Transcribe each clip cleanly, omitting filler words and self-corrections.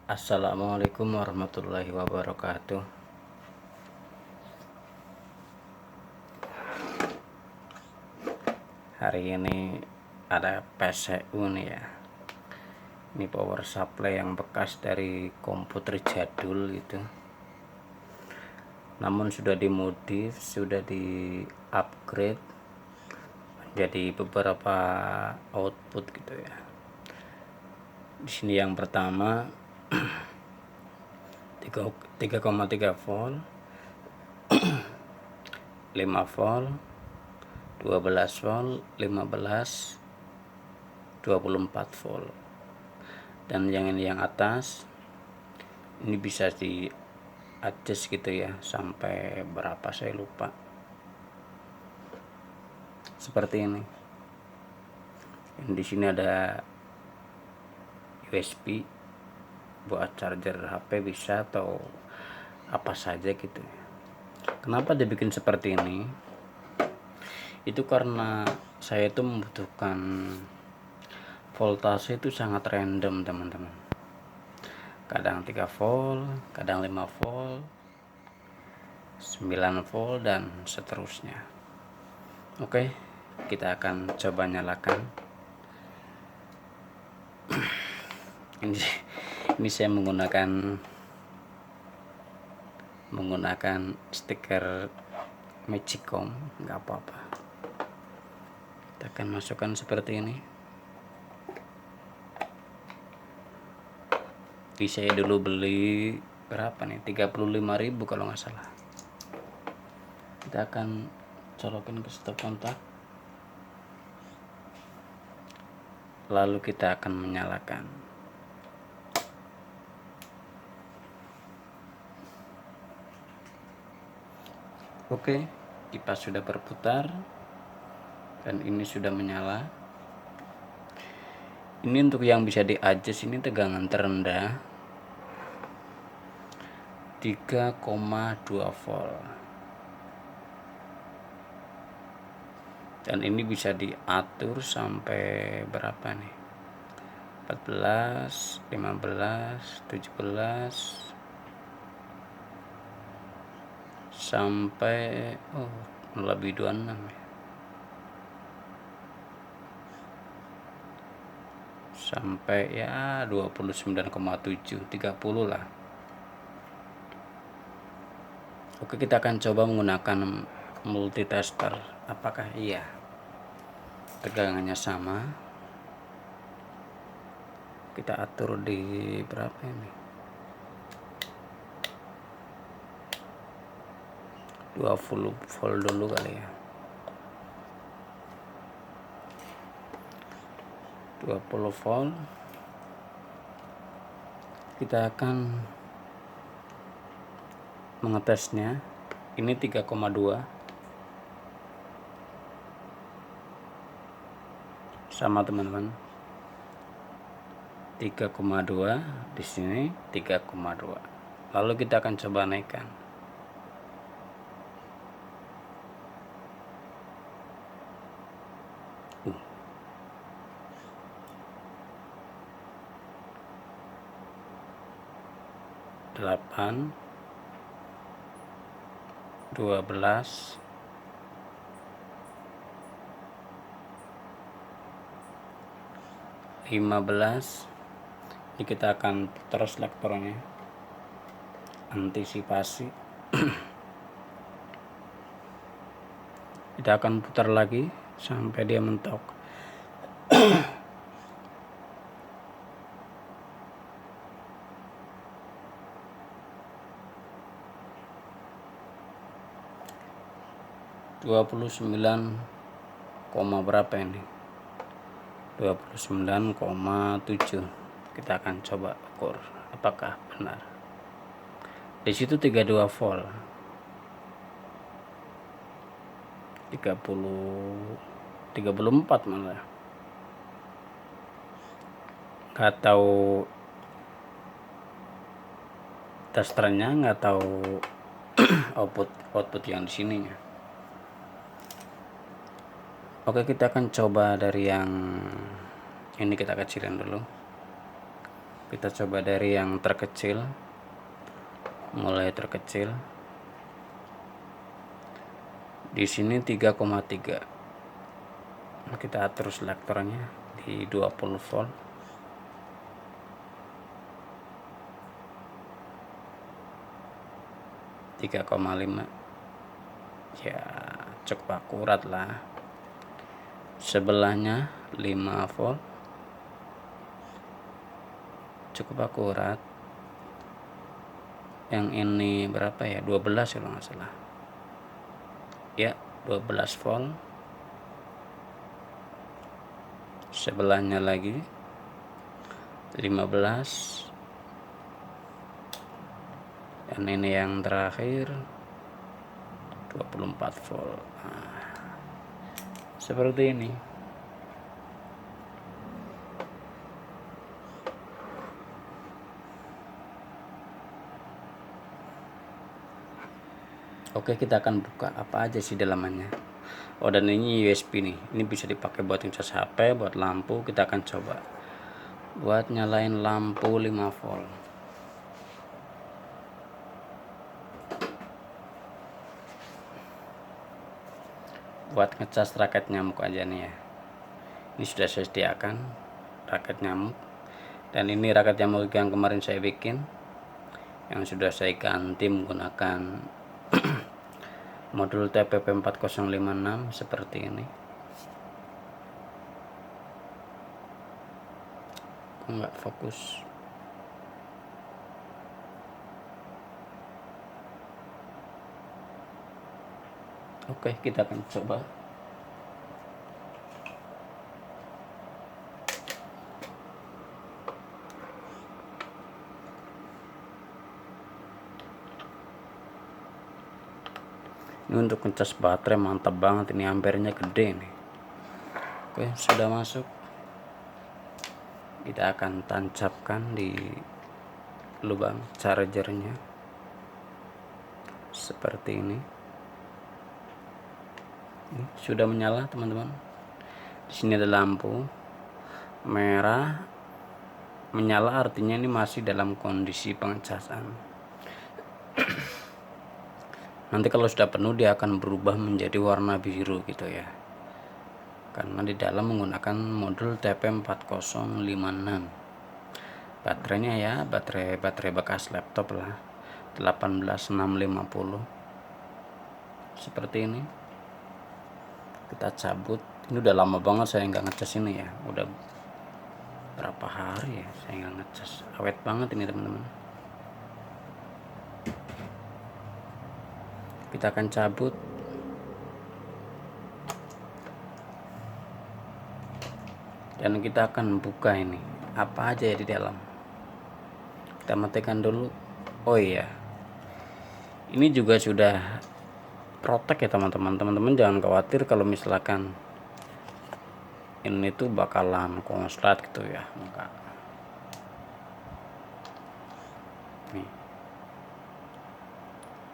Assalamualaikum warahmatullahi wabarakatuh. Hari ini ada PCU nih ya. Ini power supply yang bekas dari komputer jadul gitu. Namun sudah dimodif, sudah di upgrade menjadi beberapa output gitu ya. Di sini yang pertama 3,3 volt, 5 volt, 12 volt, 15, 24 volt. Dan yang ini yang atas ini bisa di adjust gitu ya, sampai berapa saya lupa. Seperti ini. Di sini ada USB buat charger HP bisa atau apa saja gitu. Kenapa dibikin seperti ini? Itu karena saya itu membutuhkan voltase itu sangat random teman-teman. Kadang 3 volt, kadang 5 volt, 9 volt dan seterusnya. Oke, kita akan coba nyalakan. ini saya menggunakan stiker Magicom, nggak apa-apa. Kita akan masukkan seperti ini. Saya dulu beli berapa nih, 35.000 kalau nggak salah. Kita akan colokin ke stop kontak, lalu kita akan menyalakan. Oke, kipas sudah berputar dan ini sudah menyala. Ini untuk yang bisa di adjust, ini tegangan terendah 3,2 volt. Dan ini bisa diatur sampai berapa nih? 14, 15, 17 sampai lebih 26 ya. Sampai ya 29,7, 30 lah. Oke, kita akan coba menggunakan multitester. Apakah iya tegangannya sama? Kita atur di berapa ini? 20 volt dulu kali ya. 20 volt. Kita akan mengetesnya. Ini 3,2. Sama teman-teman. 3,2 di sini 3,2. Lalu kita akan coba naikkan. Delapan, 12, 15. Ini kita akan putar selektornya, antisipasi. Kita akan putar lagi sampai dia mentok. Berapa ini? 29,7. Kita akan coba ukur apakah benar. Di situ 32 volt. 34 malah. Nggak tahu testernya, nggak tahu output yang di sininya. Oke, kita akan coba dari yang ini, kita kecilin dulu. Kita coba dari yang terkecil, mulai terkecil. Di sini 3,3. Kita atur selektornya di 20 volt. Tiga koma lima, ya cukup akurat lah. Sebelahnya 5 volt, cukup akurat. Yang ini berapa ya, 12 kalau nggak salah ya, 12 volt. Sebelahnya lagi 15, dan ini yang terakhir 24 volt. Nah, seperti ini. Oke, kita akan buka apa aja sih dalamannya. Oh, dan ini USB nih, ini bisa dipakai buat ngecas HP, buat lampu. Kita akan coba buat nyalain lampu 5 volt. Buat ngecas raket nyamuk aja nih ya. Ini sudah saya sediakan raket nyamuk, dan ini raket nyamuk yang kemarin saya bikin, yang sudah saya ganti menggunakan modul TPP4056 seperti ini. Kok nggak fokus? Oke, kita akan coba. Ini untuk ngecas baterai mantap banget, ini ampernya gede nih. Oke, sudah masuk. Kita akan tancapkan di lubang chargernya seperti ini. Ini sudah menyala teman-teman. Di sini ada lampu merah menyala, artinya ini masih dalam kondisi pengecasan. Nanti kalau sudah penuh dia akan berubah menjadi warna biru gitu ya, karena di dalam menggunakan modul TP4056. Baterainya ya baterai bekas laptop lah, 18650 seperti ini. Kita cabut. Ini udah lama banget saya nggak ngecas ini ya, udah berapa hari ya saya nggak ngecas. Awet banget ini teman-teman. Kita akan cabut. Dan kita akan buka ini apa aja ya di dalam. Kita matikan dulu. Oh iya, ini juga sudah protek ya teman-teman. Teman-teman jangan khawatir kalau misalkan ini tuh bakalan konslet gitu ya, enggak. Nih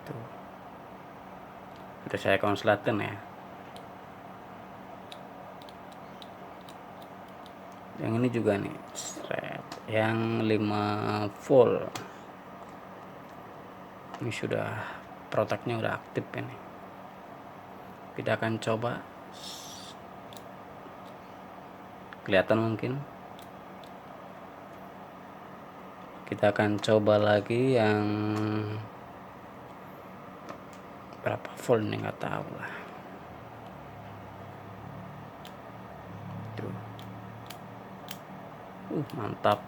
tuh udah saya konsletin ya. Yang ini juga nih yang 5 volt, ini sudah proteknya udah aktif ini. Kita akan coba, kelihatan mungkin. Kita akan coba lagi yang berapa volt ini nggak tahu lah. Tuh. Mantap,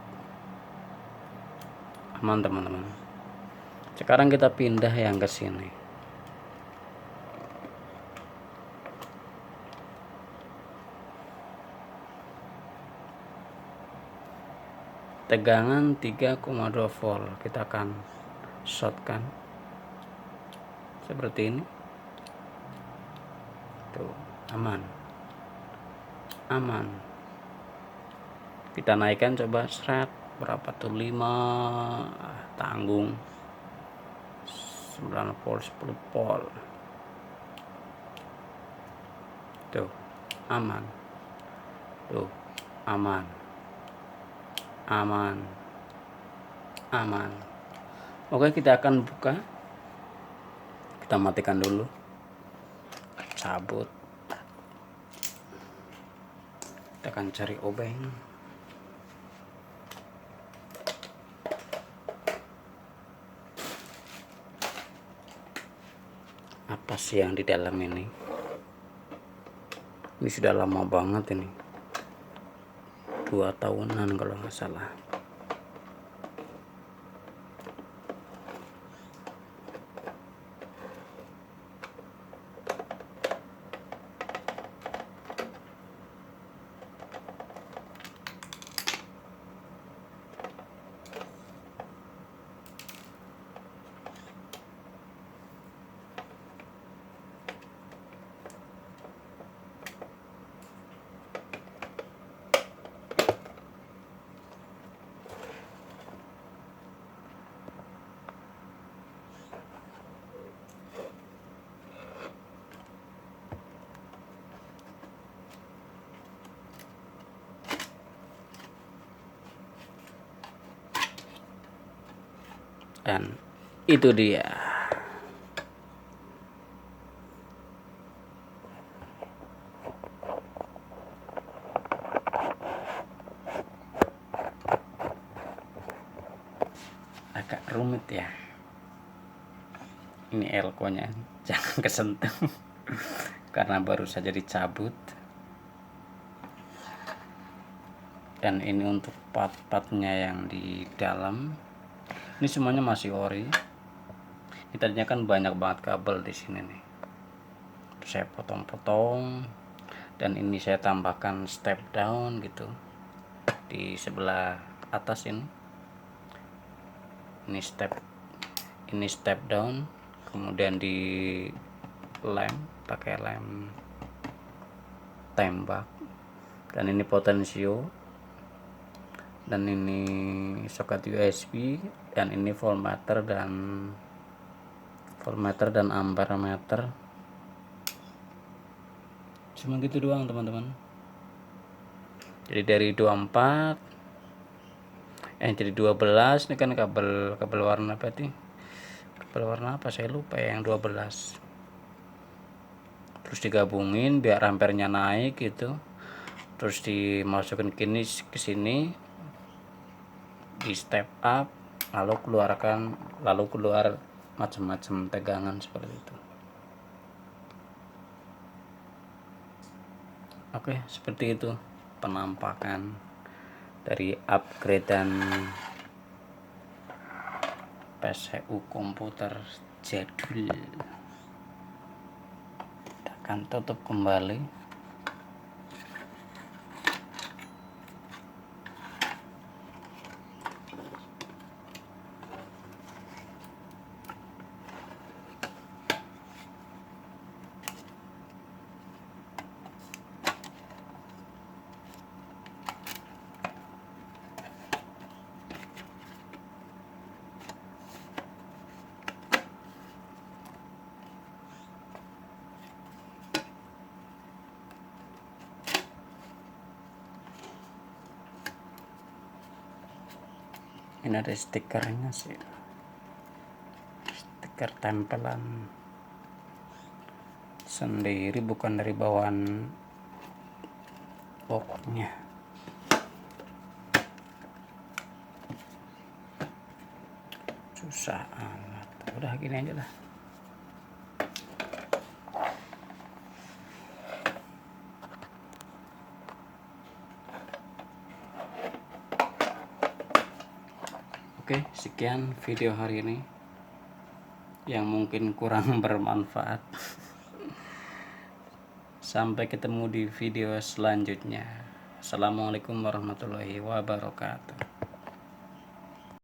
aman teman-teman. Sekarang kita pindah yang ke sini. Tegangan 3,2 volt, kita akan shortkan seperti ini. Tuh, aman. Kita naikkan coba, seret berapa tuh, 5, tanggung 9 volt, 10 volt. Tuh, aman. Tuh, aman. aman. Oke, kita akan buka, kita matikan dulu, cabut, kita akan cari obeng. Apa sih yang di dalam ini? Ini sudah lama banget ini, 2 tahunan kalau nggak salah. Dan itu dia. Agak rumit ya. Ini elko-nya jangan kesentuh karena baru saja dicabut. Dan ini untuk part-partnya yang di dalam. Ini semuanya masih ori. Ini tadinya kan banyak banget kabel di sini nih. Terus saya potong-potong, dan ini saya tambahkan step down gitu di sebelah atas ini. Ini step down, kemudian di lem pakai lem tembak, dan ini potensio, dan ini soket USB, dan ini voltmeter dan ampermeter. Cuma gitu doang teman-teman. Jadi dari 24 jadi 12. Ini kan kabel warna apa sih? Kabel warna apa saya lupa ya, yang 12. Terus digabungin biar ampernya naik gitu. Terus dimasukin ke sini, di step up, lalu keluar macam-macam tegangan seperti itu. Oke, seperti itu penampakan dari upgradean PCU komputer jadul. Kita akan tutup kembali. Ini ada stikernya sih, stiker tempelan sendiri, bukan dari bawaan boxnya. Susah amat. Udah gini aja lah. Oke, sekian video hari ini yang mungkin kurang bermanfaat. Sampai ketemu di video selanjutnya. Assalamualaikum warahmatullahi wabarakatuh.